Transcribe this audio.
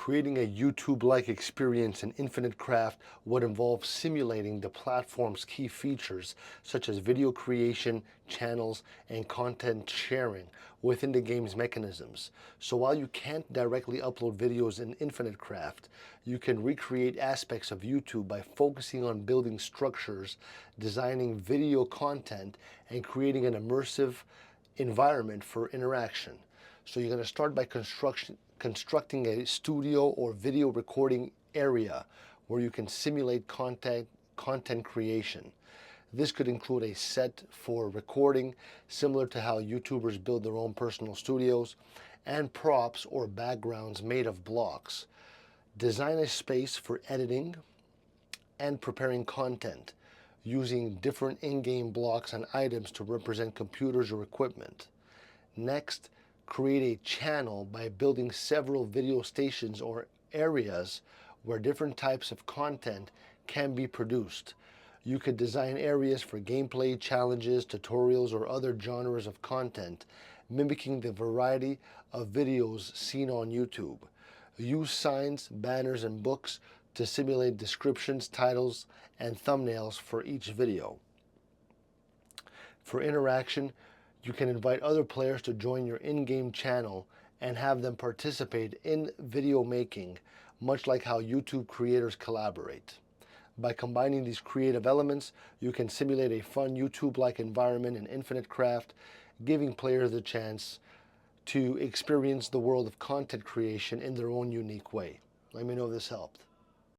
Creating a YouTube-like experience in Infinite Craft would involve simulating the platform's key features, such as video creation, channels, and content sharing within the game's mechanisms. So while you can't directly upload videos in Infinite Craft, you can recreate aspects of YouTube by focusing on building structures, designing video content, and creating an immersive environment for interaction. So you're going to start by constructing a studio or video recording area where you can simulate content creation. This could include a set for recording, similar to how YouTubers build their own personal studios, and props or backgrounds made of blocks. Design a space for editing and preparing content, using different in-game blocks and items to represent computers or equipment. Next, create a channel by building several video stations or areas where different types of content can be produced. You could design areas for gameplay, challenges, tutorials, or other genres of content, mimicking the variety of videos seen on YouTube. Use signs, banners, and books to simulate descriptions, titles, and thumbnails for each video. For interaction, you can invite other players to join your in-game channel and have them participate in video making, much like how YouTube creators collaborate. By combining these creative elements, you can simulate a fun YouTube-like environment in Infinite Craft, giving players the chance to experience the world of content creation in their own unique way. Let me know if this helped.